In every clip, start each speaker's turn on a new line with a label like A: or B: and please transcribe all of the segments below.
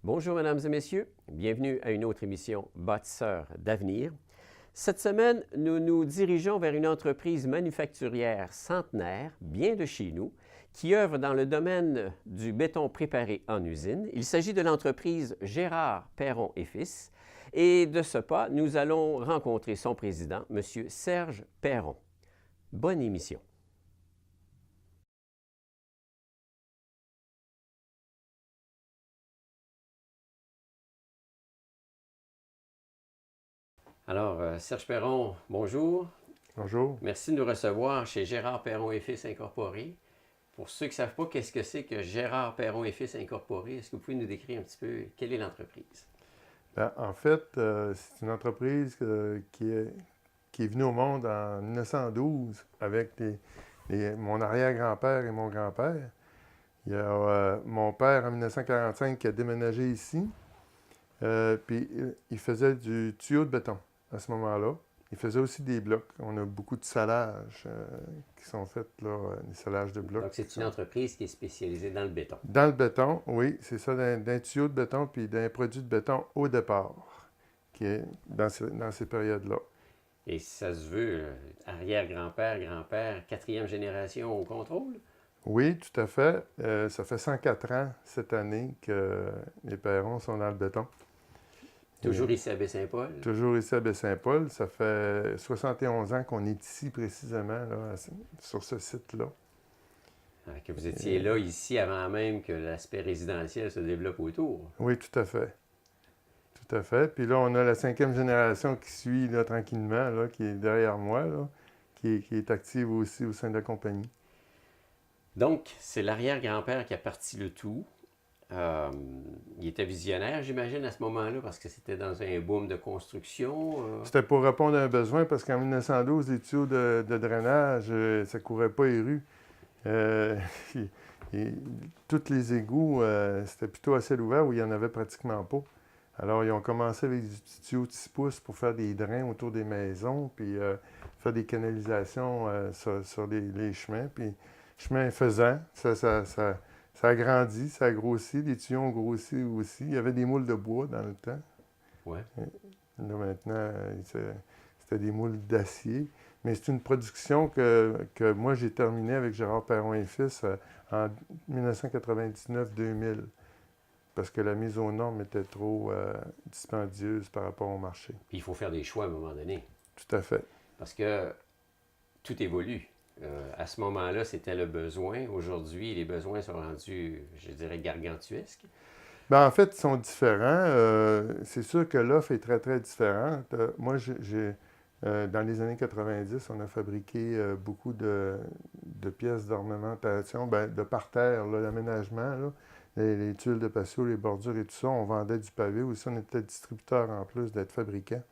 A: Bonjour, mesdames et messieurs. Bienvenue à une autre émission Bâtisseurs d'avenir. Cette semaine, nous nous dirigeons vers une entreprise manufacturière centenaire, bien de chez nous, qui œuvre dans le domaine du béton préparé en usine. Il s'agit de l'entreprise Gérard Perron et Fils. Et de ce pas, nous allons rencontrer son président, M. Serge Perron. Bonne émission. Alors, Serge Perron, bonjour.
B: Bonjour.
A: Merci de nous recevoir chez Gérard Perron et Fils Incorporé. Pour ceux qui ne savent pas qu'est-ce que c'est que Gérard Perron et Fils Incorporé, est-ce que vous pouvez nous décrire un petit peu quelle est l'entreprise?
B: En fait, c'est une entreprise qui est venue au monde en 1912 avec mon arrière-grand-père et mon grand-père. Il y a mon père en 1945 qui a déménagé ici. Puis il faisait du tuyau de béton à ce moment-là. Il faisait aussi des blocs. On a beaucoup de salages qui sont faits, là, des salages de blocs.
A: Donc, c'est une entreprise qui est spécialisée dans le béton.
B: Dans le béton, oui, c'est ça, d'un tuyau de béton puis d'un produit de béton au départ, qui est dans ces périodes-là.
A: Et ça se veut arrière-grand-père, grand-père, quatrième génération au contrôle?
B: Oui, tout à fait. Ça fait 104 ans cette année que les Perrons sont dans le béton.
A: Toujours ici à Baie-Saint-Paul?
B: Toujours ici à Baie-Saint-Paul. Ça fait 71 ans qu'on est ici précisément, là, sur ce site-là.
A: Que vous étiez là, ici, avant même que l'aspect résidentiel se développe autour.
B: Oui, tout à fait. Tout à fait. Puis là, on a la 5e génération qui suit là, tranquillement, là, qui est derrière moi, là, qui est active aussi au sein de la compagnie.
A: Donc, c'est l'arrière-grand-père qui a parti le tout. Il était visionnaire, j'imagine, à ce moment-là, parce que c'était dans un boom de construction.
B: C'était pour répondre à un besoin, parce qu'en 1912, les tuyaux de drainage, ça ne courait pas les rues. Tous les égouts, c'était plutôt à ciel ouvert où il n'y en avait pratiquement pas. Alors, ils ont commencé avec des petits tuyaux de 6 pouces pour faire des drains autour des maisons, puis faire des canalisations sur les chemins. Puis, chemin faisant, ça a grandi, ça a grossi, les tuyaux ont grossi aussi. Il y avait des moules de bois dans le temps.
A: Ouais.
B: Là, maintenant, c'était des moules d'acier. Mais c'est une production que moi, j'ai terminée avec Gérard Perron et Fils en 1999-2000. Parce que la mise aux normes était trop dispendieuse par rapport au marché.
A: Puis il faut faire des choix à un moment donné.
B: Tout à fait.
A: Parce que tout évolue. À ce moment-là, c'était le besoin. Aujourd'hui, les besoins sont rendus, je dirais, gargantuesques.
B: Bien, en fait, ils sont différents. C'est sûr que l'offre est très, très différente. Moi, dans les années 90, on a fabriqué beaucoup de pièces d'ornementation, de parterre, l'aménagement, les tuiles de patio, les bordures et tout ça. On vendait du pavé aussi. On était distributeur en plus d'être fabricant.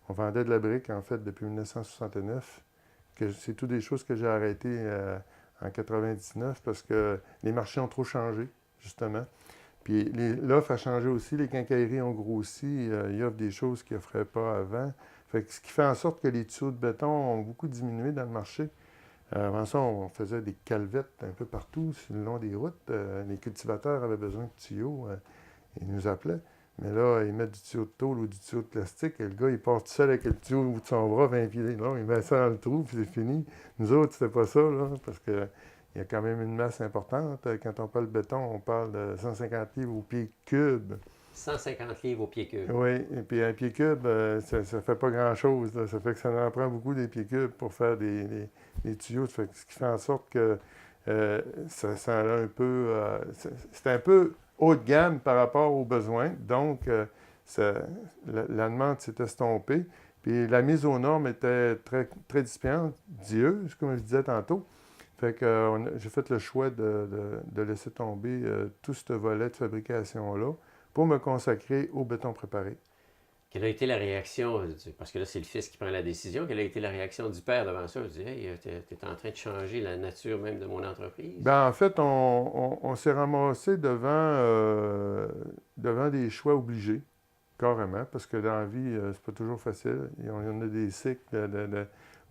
B: On vendait de la brique, en fait, depuis 1969. C'est toutes des choses que j'ai arrêtées en 99 parce que les marchés ont trop changé, justement. Puis l'offre a changé aussi. Les quincailleries ont grossi. Ils offrent des choses qu'ils n'offraient pas avant. Fait que ce qui fait en sorte que les tuyaux de béton ont beaucoup diminué dans le marché. Avant ça, on faisait des calvettes un peu partout, sur le long des routes. Les cultivateurs avaient besoin de tuyaux. Ils nous appelaient. Mais là, ils mettent du tuyau de tôle ou du tuyau de plastique. Et le gars, il part tout seul avec le tuyau au bout de son bras, 20 pieds long. Il met ça dans le trou, puis c'est fini. Nous autres, c'était pas ça, là, parce qu'il y a quand même une masse importante. Quand on parle de béton, on parle de 150 livres au pied cube.
A: 150 livres au pied cube.
B: Oui, et puis un pied cube, ça ne fait pas grand-chose. Ça fait que ça en prend beaucoup des pieds cubes pour faire des tuyaux. Ce qui fait en sorte que ça a un peu... c'est un peu haut de gamme par rapport aux besoins. Donc, la demande s'est estompée. Puis la mise aux normes était très, très dispendieuse, comme je disais tantôt. Fait que j'ai fait le choix de laisser tomber tout ce volet de fabrication-là pour me consacrer au béton préparé.
A: Quelle a été la réaction, parce que là, c'est le fils qui prend la décision, quelle a été la réaction du père devant ça? Il dit, hey, tu es en train de changer la nature même de mon entreprise.
B: Bien, en fait, on s'est ramassé devant des choix obligés, carrément, parce que dans la vie, c'est pas toujours facile. Il y en a des cycles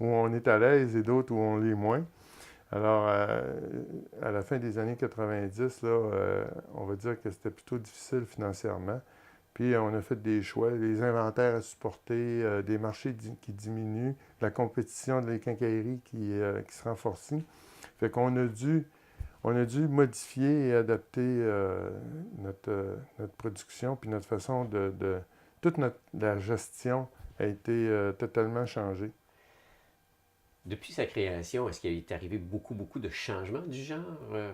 B: où on est à l'aise et d'autres où on l'est moins. Alors, à la fin des années 90, là, on va dire que c'était plutôt difficile financièrement. Puis, on a fait des choix, des inventaires à supporter, des marchés qui diminuent, la compétition de les quincailleries qui se renforcit. Fait qu'on on a dû modifier et adapter notre production, puis notre façon toute la gestion a été totalement changée.
A: Depuis sa création, est-ce qu'il est arrivé beaucoup de changements du genre?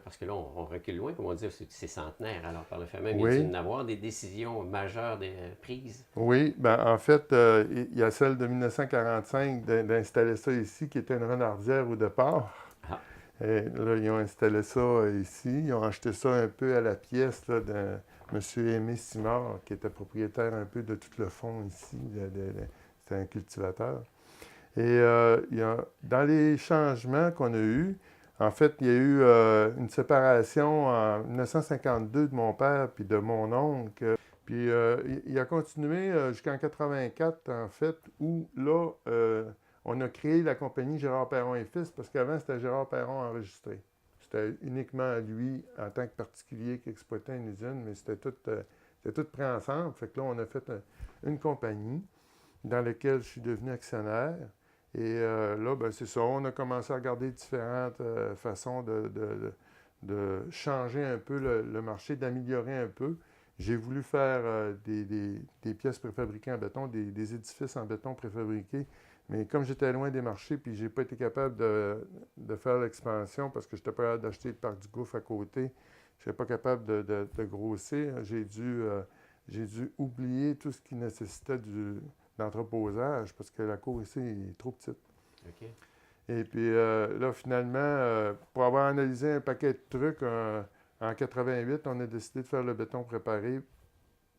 A: Parce que là, on recule loin, comme on dit, c'est centenaire. Alors, par le fait même, il y a
B: Oui,
A: dû y avoir des décisions majeures prises.
B: oui. Ben, en fait, il y a celle de 1945 d'installer ça ici, qui était une renardière au départ.
A: Ah,
B: Et là, ils ont installé ça ici. Ils ont acheté ça un peu à la pièce là, de M. Aimé Simard, qui était propriétaire un peu de tout le fond ici. C'était un cultivateur. Et dans les changements qu'on a eus, en fait, il y a eu une séparation en 1952 de mon père puis de mon oncle. Puis il a continué jusqu'en 84, en fait, où là, on a créé la compagnie Gérard Perron et Fils, parce qu'avant, c'était Gérard Perron enregistré. C'était uniquement à lui, en tant que particulier, qui exploitait une usine, mais c'était tout pris ensemble. Fait que là, on a fait une compagnie dans laquelle je suis devenu actionnaire. Et là, ben, c'est ça, on a commencé à regarder différentes façons de changer un peu le marché, d'améliorer un peu. J'ai voulu faire des pièces préfabriquées en béton, des édifices en béton préfabriqués, mais comme j'étais loin des marchés, puis j'ai pas été capable de faire l'expansion parce que je n'étais pas capable d'acheter le parc du Gouffre à côté, je n'étais pas capable de grossir, j'ai dû oublier tout ce qui nécessitait d'entreposage parce que la cour ici est trop petite.
A: OK.
B: Et puis là, finalement, pour avoir analysé un paquet de trucs, en 88, on a décidé de faire le béton préparé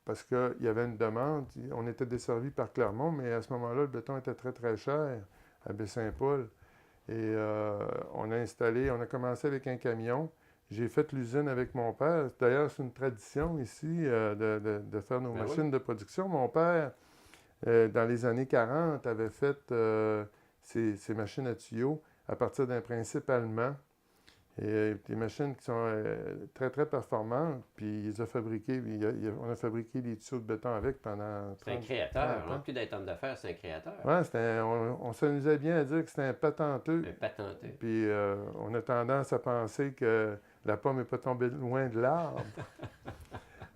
B: parce qu'il y avait une demande. On était desservi par Clermont, mais à ce moment-là, le béton était très, très cher à Baie-Saint-Paul. Et on a commencé avec un camion. J'ai fait l'usine avec mon père. D'ailleurs, c'est une tradition ici de faire nos
A: Ben oui.
B: machines de production. Mon père, dans les années 40, avait fait ces machines à tuyaux à partir d'un principe allemand. Et des machines qui sont très, très performantes. Puis ils ont fabriqué, on a fabriqué des tuyaux de béton avec pendant
A: C'est un
B: 30,
A: créateur.
B: 30
A: En
B: ans.
A: plus d'être homme d'affaires, c'est un créateur.
B: Ouais, on s'amusait bien à dire que c'était un patenteux.
A: Un patenté.
B: Puis on a tendance à penser que la pomme n'est pas tombée loin de l'arbre.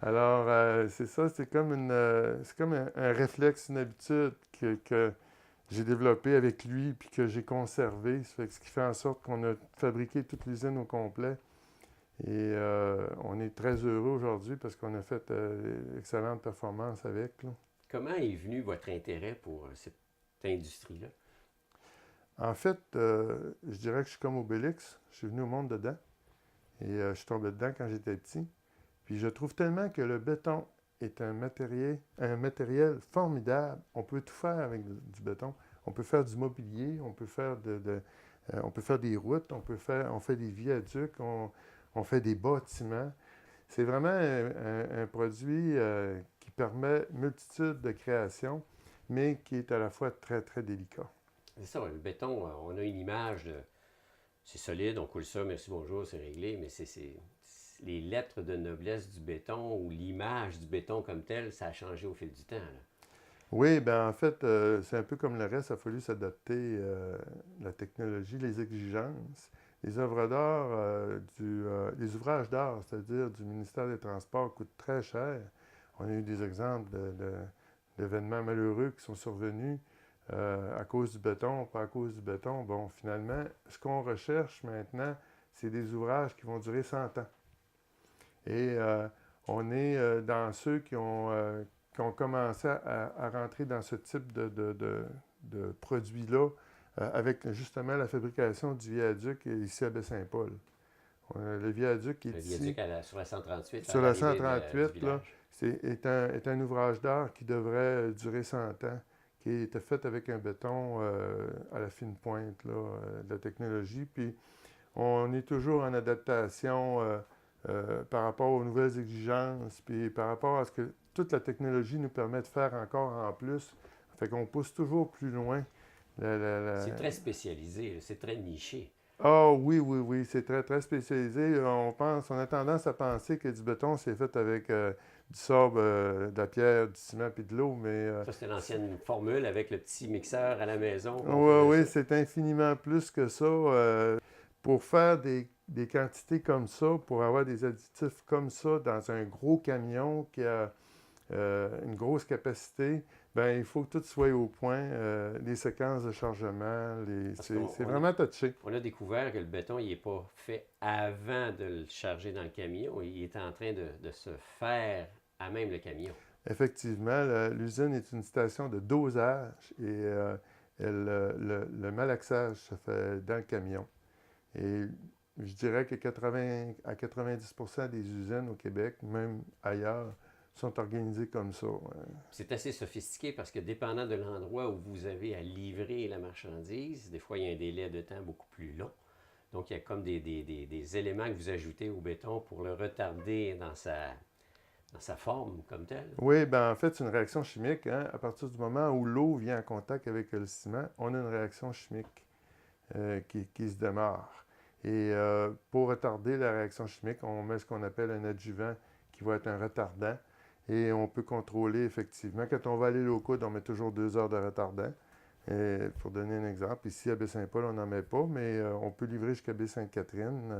B: Alors, c'est ça, c'est comme un réflexe, une habitude que j'ai développé avec lui puis que j'ai conservé. Ce qui fait en sorte qu'on a fabriqué toute l'usine au complet. Et on est très heureux aujourd'hui parce qu'on a fait d'excellentes performances avec. Là.
A: Comment est venu votre intérêt pour cette industrie-là?
B: En fait, je dirais que je suis comme Obélix. Je suis venu au monde dedans. Et je suis tombé dedans quand j'étais petit. Puis je trouve tellement que le béton est un matériel formidable. On peut tout faire avec du béton. On peut faire du mobilier, on peut faire on peut faire des routes, on fait des viaducs, on fait des bâtiments. C'est vraiment un produit qui permet une multitude de créations, mais qui est à la fois très, très délicat.
A: C'est ça, le béton, on a une image de. C'est solide, on coule ça, merci, bonjour, c'est réglé, mais c'est les lettres de noblesse du béton ou l'image du béton comme tel, ça a changé au fil du temps. Là.
B: Oui, bien en fait, c'est un peu comme le reste, il a fallu s'adapter la technologie, les exigences. Les œuvres d'art, les ouvrages d'art, c'est-à-dire du ministère des Transports, coûtent très cher. On a eu des exemples d'événements malheureux qui sont survenus à cause du béton, pas à cause du béton. Bon, finalement, ce qu'on recherche maintenant, c'est des ouvrages qui vont durer 100 ans. Et on est dans ceux qui ont commencé à rentrer dans ce type de produits-là avec justement la fabrication du viaduc ici à Baie-Saint-Paul. Le viaduc qui est
A: Le
B: ici,
A: viaduc sur la 138,
B: sur
A: à
B: la
A: l'arrivée du
B: 138, là,
A: village.
B: est un ouvrage d'art qui devrait durer 100 ans, qui était fait avec un béton à la fine pointe là, de la technologie. Puis on est toujours en adaptation par rapport aux nouvelles exigences, puis par rapport à ce que toute la technologie nous permet de faire encore en plus. Fait qu'on pousse toujours plus loin.
A: C'est très spécialisé, c'est très niché.
B: Ah oui, oui, oui, c'est très, très spécialisé. On a tendance à penser que du béton, c'est fait avec du sable, de la pierre, du ciment puis de l'eau, mais
A: Ça, c'était l'ancienne formule avec le petit mixeur à la maison qu'on
B: oui,
A: faisait
B: oui,
A: ça.
B: c'est infiniment plus que ça. Pour faire des quantités comme ça, pour avoir des additifs comme ça dans un gros camion qui a une grosse capacité, ben il faut que tout soit au point. Les séquences de chargement,
A: Parce
B: c'est vraiment touché.
A: on a découvert que le béton, il n'est pas fait avant de le charger dans le camion. Il est en train de se faire à même le camion.
B: Effectivement, l'usine est une station de dosage et le malaxage se fait dans le camion. Et je dirais que 80 à 90% des usines au Québec, même ailleurs, sont organisées comme ça.
A: C'est assez sophistiqué parce que dépendant de l'endroit où vous avez à livrer la marchandise, des fois, il y a un délai de temps beaucoup plus long. Donc, il y a comme des éléments que vous ajoutez au béton pour le retarder dans sa forme comme telle.
B: Oui, ben en fait, c'est une réaction chimique. Hein. À partir du moment où l'eau vient en contact avec le ciment, on a une réaction chimique qui se démarre. Et pour retarder la réaction chimique, on met ce qu'on appelle un adjuvant qui va être un retardant. Et on peut contrôler effectivement. Quand on va aller au coude, on met toujours 2 heures de retardant. Pour donner un exemple, ici à Baie-Saint-Paul, on n'en met pas, mais on peut livrer jusqu'à Baie-Sainte-Catherine.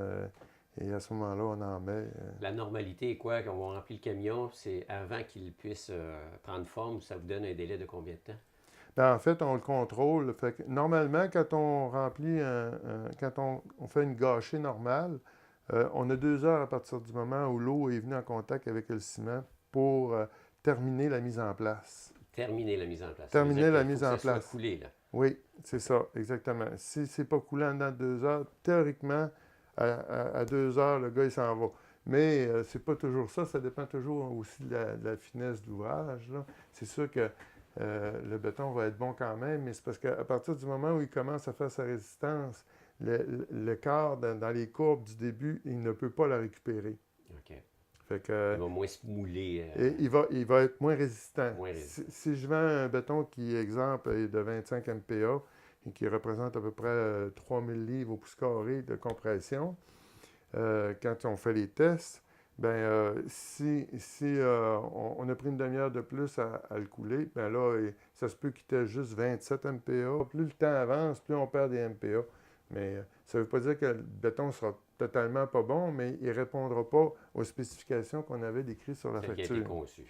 B: Et à ce moment-là, on en met.
A: La normalité est quoi? Quand on remplit le camion, c'est avant qu'il puisse prendre forme, ça vous donne un délai de combien de temps?
B: Ben, en fait, on le contrôle. Fait que, normalement, quand on remplit quand on fait une gâchée normale, on a 2 heures à partir du moment où l'eau est venue en contact avec le ciment pour terminer la mise en place.
A: Terminer la mise en place. Ça veut dire
B: Terminer la
A: qu'il faut
B: mise
A: que
B: en
A: ça soit
B: place.
A: coulé, là.
B: Oui, c'est ça, exactement. Si c'est pas coulé en dedans de 2 heures, théoriquement, à 2 heures, le gars, il s'en va. Mais c'est pas toujours ça. Ça dépend toujours aussi de la finesse de l'ouvrage. Là. C'est sûr que le béton va être bon quand même, mais c'est parce qu'à partir du moment où il commence à faire sa résistance, le corps dans les courbes du début, il ne peut pas la récupérer.
A: OK.
B: Fait que,
A: Il va moins se mouler.
B: et il va être moins résistant.
A: Moins résistant.
B: Si je vends un béton qui, exemple, est de 25 MPa et qui représente à peu près 3000 livres au pouce carré de compression, quand on fait les tests, ben, on a pris une demi-heure de plus à le couler, ben là, ça se peut qu'il était juste 27 MPa. Plus le temps avance, plus on perd des MPa. Mais ça ne veut pas dire que le béton sera totalement pas bon, mais il ne répondra pas aux spécifications qu'on avait décrites sur la
A: Tel qui a
B: facture.
A: été conçu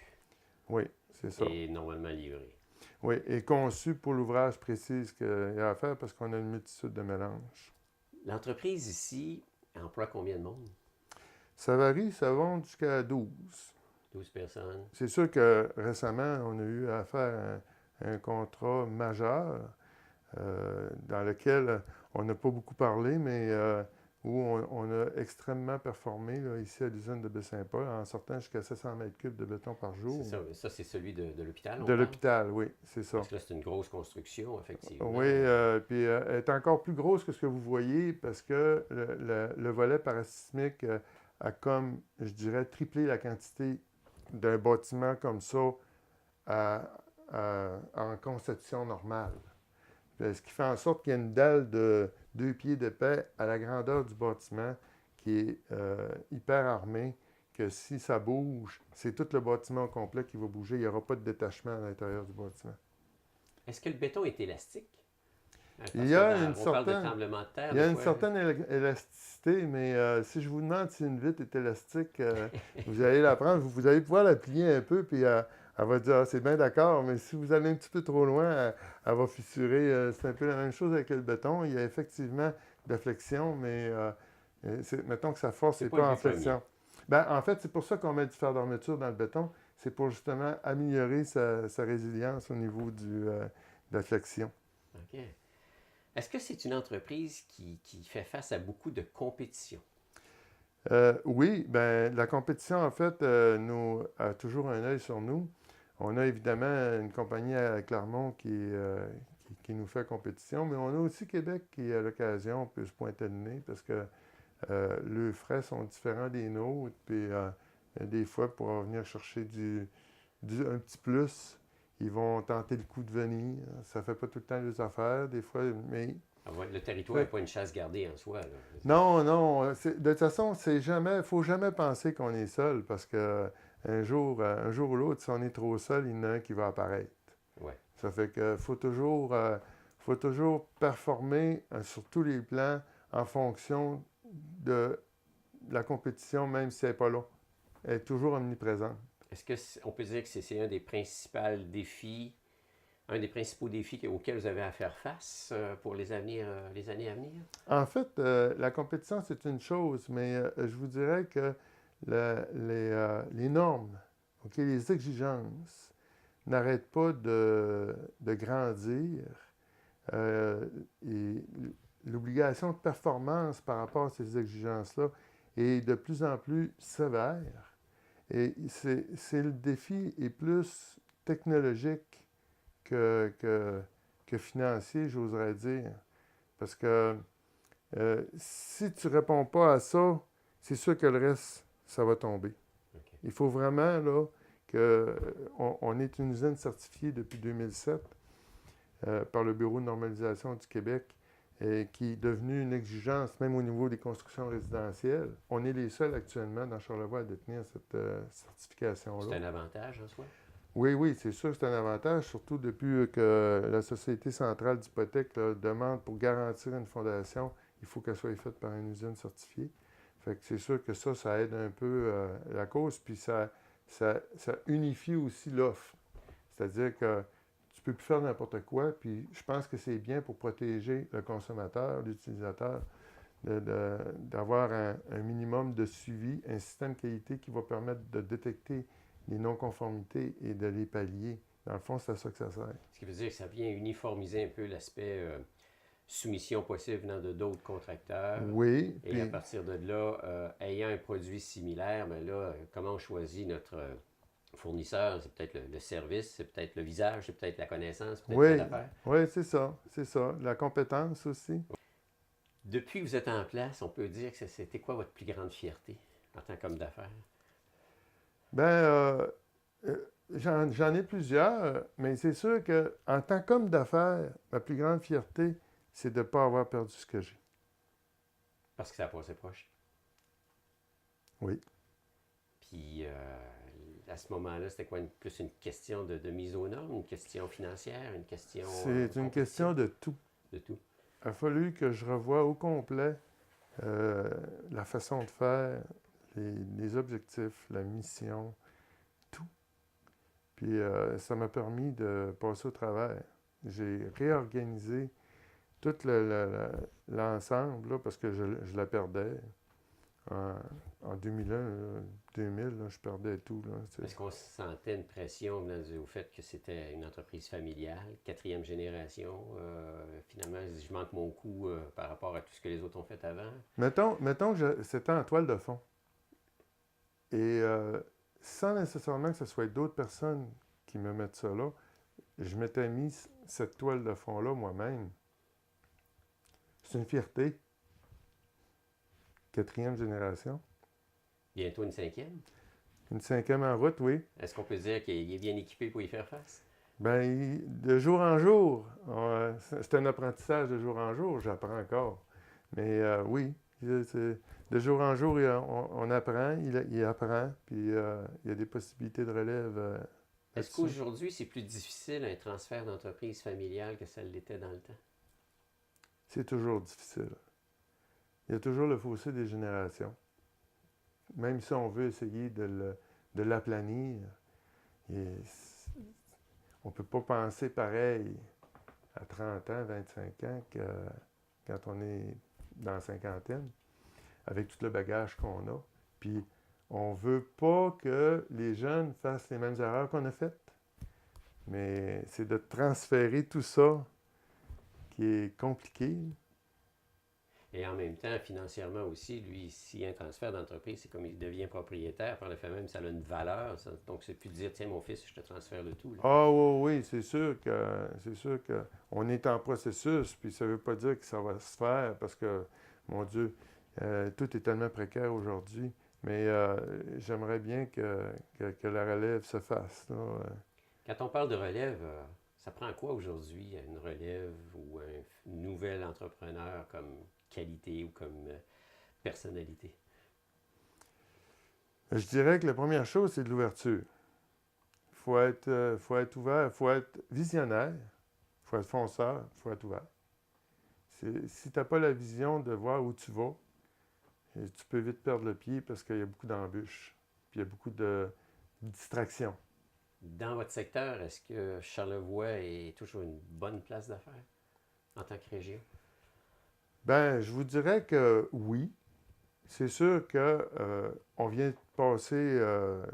B: Oui, c'est ça.
A: et normalement livré.
B: Oui, et conçu pour l'ouvrage précis qu'il y a à faire parce qu'on a une multitude de mélanges.
A: L'entreprise ici emploie combien de monde?
B: Ça varie, ça va jusqu'à 12.
A: 12 personnes.
B: C'est sûr que récemment, on a eu à faire un contrat majeur dans lequel on n'a pas beaucoup parlé, mais où on a extrêmement performé là, ici à l'usine de Baie-Saint-Paul en sortant jusqu'à 700 mètres cubes de béton par jour.
A: Ça c'est celui de l'hôpital, on
B: De
A: parle?
B: l'hôpital, oui, c'est ça.
A: Parce que là, c'est une grosse construction, effectivement.
B: Oui, puis elle est encore plus grosse que ce que vous voyez parce que le volet parasismique a comme, je dirais, triplé la quantité d'un bâtiment comme ça en conception normale. Ce qui fait en sorte qu'il y a une dalle de 2 pieds d'épais à la grandeur du bâtiment qui est hyper armée, que si ça bouge, c'est tout le bâtiment au complet qui va bouger. Il n'y aura pas de détachement à l'intérieur du bâtiment.
A: Est-ce que le béton est élastique? Parce
B: Il y a
A: que
B: une
A: on parle de
B: certaine,
A: tremblement de terre,
B: il y a
A: des
B: une
A: fois.
B: certaine élasticité, mais si je vous demande si une vitre est élastique, vous allez la prendre, vous allez pouvoir la plier un peu, puis elle va dire, ah, c'est bien d'accord, mais si vous allez un petit peu trop loin, elle va fissurer. C'est un peu la même chose avec le béton. Il y a effectivement de la flexion, mais mettons que sa force n'est
A: C'est pas
B: pas
A: le
B: en
A: but premier.
B: flexion. Ben, en fait, c'est pour ça qu'on met du fer d'armature dans le béton. C'est pour justement améliorer sa résilience au niveau de la flexion.
A: OK. Est-ce que c'est une entreprise qui fait face à beaucoup de compétition?
B: Oui, ben, la compétition, en fait, nous a toujours un œil sur nous. On a évidemment une compagnie à Clermont qui nous fait compétition, mais on a aussi Québec qui, à l'occasion, peut se pointer le nez parce que leurs frais sont différents des nôtres. Puis, des fois, pour venir chercher un petit plus, ils vont tenter le coup de venir. Ça ne fait pas tout le temps les affaires, des fois, mais
A: Ah ouais, le territoire n'est pas une chasse gardée en soi, là.
B: Non, non. De toute façon, il faut jamais penser qu'on est seul parce que un jour ou l'autre, si on est trop seul, il y en a un qui va apparaître.
A: Ouais.
B: Ça fait que faut toujours performer sur tous les plans en fonction de la compétition, même si elle n'est pas là. Elle est toujours omniprésente.
A: Est-ce qu'on peut dire que c'est un des principaux défis, auxquels vous avez à faire face pour les années à venir?
B: En fait, la compétition, c'est une chose, mais je vous dirais que les normes, ok, les exigences n'arrêtent pas de grandir. Et l'obligation de performance par rapport à ces exigences-là est de plus en plus sévère. Et le défi est plus technologique que financier, j'oserais dire. Parce que si tu ne réponds pas à ça, c'est sûr que le reste, ça va tomber.
A: Okay.
B: Il faut vraiment là, on est une usine certifiée depuis 2007 par le Bureau de normalisation du Québec, qui est devenu une exigence même au niveau des constructions résidentielles. On est les seuls actuellement dans Charlevoix à détenir cette certification-là.
A: C'est un avantage en soi?
B: Oui, oui, c'est sûr que c'est un avantage, surtout depuis que la Société centrale d'hypothèque demande pour garantir une fondation, il faut qu'elle soit faite par une usine certifiée. Fait que c'est sûr que ça aide un peu la cause, puis ça unifie aussi l'offre. C'est-à-dire que tu peux plus faire n'importe quoi, puis je pense que c'est bien pour protéger le consommateur, l'utilisateur, d'avoir un minimum de suivi, un système qualité qui va permettre de détecter les non-conformités et de les pallier. Dans le fond, c'est à ça que ça sert.
A: Ce qui veut dire que ça vient uniformiser un peu l'aspect soumission possible venant de d'autres contracteurs.
B: Oui.
A: Et à partir de là, ayant un produit similaire, bien là, comment on choisit notre fournisseur? C'est peut-être le service, c'est peut-être le visage, c'est peut-être la connaissance, peut-être
B: oui,
A: l'affaire.
B: Oui, c'est ça. C'est ça. La compétence aussi.
A: Depuis que vous êtes en place, on peut dire que c'était quoi votre plus grande fierté en tant qu'homme d'affaires?
B: Bien, j'en ai plusieurs, mais c'est sûr qu'en tant qu'homme d'affaires, ma plus grande fierté, c'est de ne pas avoir perdu ce que j'ai.
A: Parce que ça a passé proche.
B: Oui.
A: Puis, à ce moment-là, c'était quoi? Plus une question de mise aux normes, une question financière, une question...
B: C'est une question de tout.
A: De tout.
B: Il a fallu que je revoie au complet la façon de faire, les objectifs, la mission, tout. Puis ça m'a permis de passer au travers. J'ai réorganisé tout l'ensemble, là, parce que je la perdais. En 2001, 2000, là, je perdais tout.
A: Est-ce qu'on sentait une pression venant au fait que c'était une entreprise familiale, quatrième génération? Finalement, je manque mon coup par rapport à tout ce que les autres ont fait avant.
B: Mettons que c'était en toile de fond. Et sans nécessairement que ce soit d'autres personnes qui me mettent ça là, je m'étais mis cette toile de fond-là moi-même. C'est une fierté. Quatrième génération.
A: Bientôt une cinquième?
B: Une cinquième en route, oui.
A: Est-ce qu'on peut dire qu'il est bien équipé pour y faire face?
B: Bien, de jour en jour. C'est un apprentissage de jour en jour, j'apprends encore. Mais oui, de jour en jour, on apprend, il apprend, puis il y a des possibilités de relève.
A: Est-ce qu'aujourd'hui, c'est plus difficile un transfert d'entreprise familiale que ça l'était dans le temps?
B: C'est toujours difficile. Il y a toujours le fossé des générations. Même si on veut essayer de l'aplanir, on ne peut pas penser pareil à 30 ans, 25 ans que quand on est dans la cinquantaine, avec tout le bagage qu'on a. Puis, on ne veut pas que les jeunes fassent les mêmes erreurs qu'on a faites. Mais c'est de transférer tout ça qui est compliqué.
A: Et en même temps, financièrement aussi, lui, s'il y a un transfert d'entreprise, c'est comme il devient propriétaire. Par le fait même, ça a une valeur. Ça. Donc, c'est plus de dire, tiens, mon fils, je te transfère le tout. Là.
B: Ah oui, c'est sûr qu'on est en processus, puis ça ne veut pas dire que ça va se faire, parce que, mon Dieu, tout est tellement précaire aujourd'hui. Mais j'aimerais bien que la relève se fasse. Là.
A: Quand on parle de relève, Ça prend quoi aujourd'hui, une relève ou un nouvel entrepreneur comme qualité ou comme personnalité?
B: Je dirais que la première chose, c'est de l'ouverture. Faut être ouvert, il faut être visionnaire, il faut être fonceur, il faut être ouvert. Si tu n'as pas la vision de voir où tu vas, tu peux vite perdre le pied parce qu'il y a beaucoup d'embûches, puis il y a beaucoup de distractions.
A: Dans votre secteur, est-ce que Charlevoix est toujours une bonne place d'affaires en tant que région?
B: Ben, je vous dirais que oui. C'est sûr que on vient de passer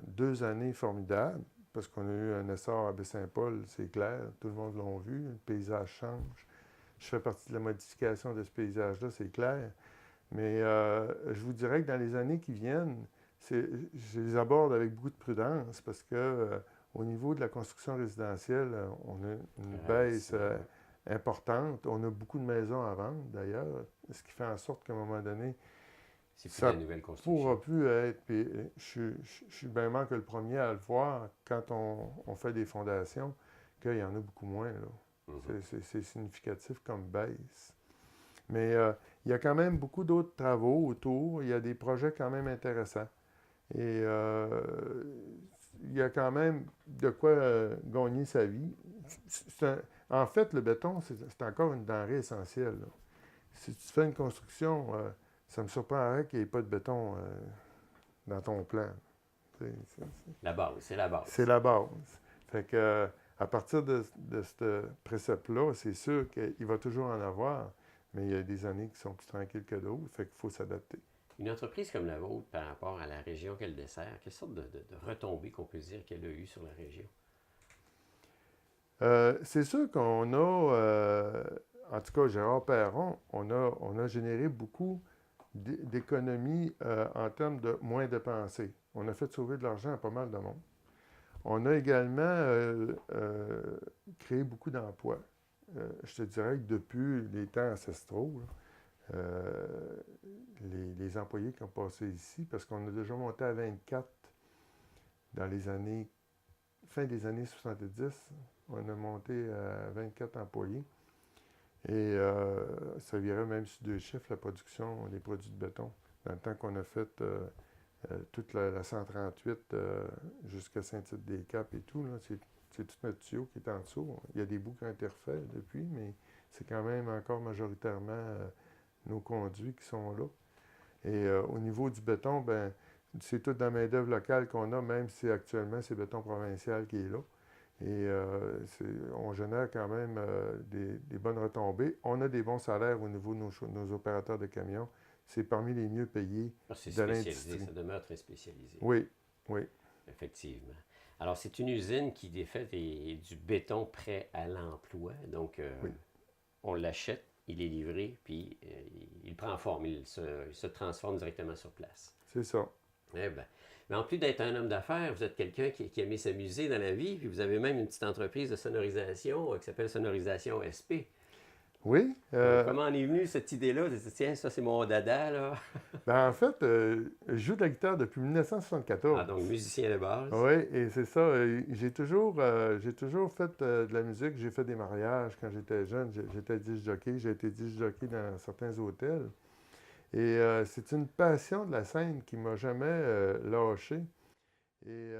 B: 2 années formidables parce qu'on a eu un essor à Baie-Saint-Paul, c'est clair, tout le monde l'a vu, le paysage change. Je fais partie de la modification de ce paysage-là, c'est clair. Mais je vous dirais que dans les années qui viennent, je les aborde avec beaucoup de prudence parce que au niveau de la construction résidentielle, on a une baisse importante. On a beaucoup de maisons à vendre, d'ailleurs, ce qui fait en sorte qu'à un moment donné,
A: C'est plus
B: ça
A: la nouvelle
B: ne
A: construction.
B: pourra plus être. Puis, je suis bien mal que le premier à le voir quand on fait des fondations, qu'il y en a beaucoup moins. Là. C'est significatif comme baisse. Mais il y a quand même beaucoup d'autres travaux autour. Il y a des projets quand même intéressants. Et il y a quand même de quoi gagner sa vie. En fait, le béton, c'est encore une denrée essentielle. Là. Si tu fais une construction, ça me surprendrait qu'il n'y ait pas de béton dans ton plan.
A: La base, c'est la base.
B: C'est la base. Fait que, à partir de ce précepte-là, c'est sûr qu'il va toujours en avoir, mais il y a des années qui sont plus tranquilles que d'autres, fait qu'il faut s'adapter.
A: Une entreprise comme la vôtre, par rapport à la région qu'elle dessert, quelle sorte de retombées qu'on peut dire qu'elle a eues sur la région?
B: C'est sûr qu'on a, en tout cas Gérard Perron, on a généré beaucoup d'économies en termes de moins dépensés. On a fait sauver de l'argent à pas mal de monde. On a également créé beaucoup d'emplois. Je te dirais que depuis les temps ancestraux, là, les employés qui ont passé ici, parce qu'on a déjà monté à 24 dans les années, fin des années 70, on a monté à 24 employés. Et ça virait même sur 2 chiffres, la production des produits de béton. Dans le temps qu'on a fait toute la 138 jusqu'à Saint-Tite-des-Caps et tout, là, c'est tout notre tuyau qui est en dessous. Il y a des bouts qui ont été refaits depuis, mais c'est quand même encore majoritairement nos conduits qui sont là. Et au niveau du béton, ben c'est toute la main-d'œuvre locale qu'on a, même si actuellement c'est Béton Provincial qui est là. Et on génère quand même des bonnes retombées. On a des bons salaires au niveau de nos opérateurs de camions. C'est parmi les mieux payés de l'industrie.
A: Ça demeure très spécialisé.
B: Oui, oui.
A: Effectivement. Alors, c'est une usine qui, de fait, est du béton prêt à l'emploi. Donc,
B: Oui.
A: on l'achète, il est livré, puis il prend forme, il se transforme directement sur place.
B: C'est ça.
A: Eh bien. Mais en plus d'être un homme d'affaires, vous êtes quelqu'un qui aimait s'amuser dans la vie, puis vous avez même une petite entreprise de sonorisation qui s'appelle Sonorisation SP.
B: Oui.
A: Comment en est venue cette idée-là? De dire, tiens, ça c'est mon dada, là.
B: Ben, en fait, je joue de la guitare depuis 1974.
A: Ah, donc musicien de base.
B: Oui, et c'est ça. J'ai toujours fait de la musique. J'ai fait des mariages quand j'étais jeune. J'étais disc jockey. J'ai été disc jockey dans certains hôtels. Et c'est une passion de la scène qui m'a jamais lâché. Et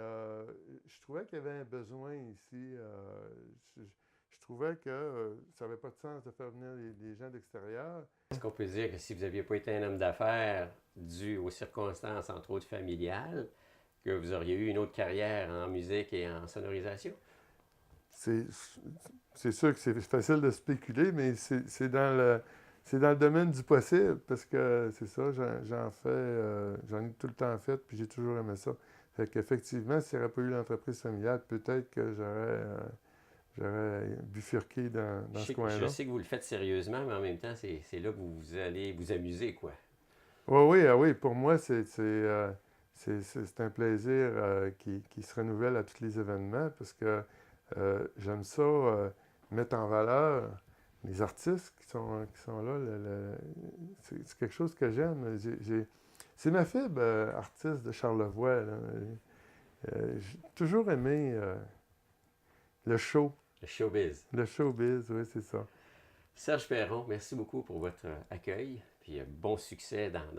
B: je trouvais qu'il y avait un besoin ici. Je trouvais que ça n'avait pas de sens de faire venir les gens d'extérieur.
A: Est-ce qu'on peut dire que si vous n'aviez pas été un homme d'affaires dû aux circonstances, entre autres familiales, que vous auriez eu une autre carrière en musique et en sonorisation?
B: C'est sûr que c'est facile de spéculer, mais c'est dans le domaine du possible, parce que c'est ça, j'en ai tout le temps fait, puis j'ai toujours aimé ça. Fait qu'effectivement, s'il n'y aurait pas eu l'entreprise familiale, peut-être que j'aurais bifurqué dans ce coin-là.
A: Je sais que vous le faites sérieusement, mais en même temps, c'est là que vous allez vous amuser, quoi.
B: Oui, pour moi, c'est un plaisir qui se renouvelle à tous les événements, parce que j'aime ça, mettre en valeur les artistes qui sont là. C'est quelque chose que j'aime. C'est ma fibre artiste de Charlevoix. J'ai toujours aimé le show.
A: Le showbiz.
B: Le showbiz, oui, c'est ça.
A: Serge Perron, merci beaucoup pour votre accueil, puis bon succès dans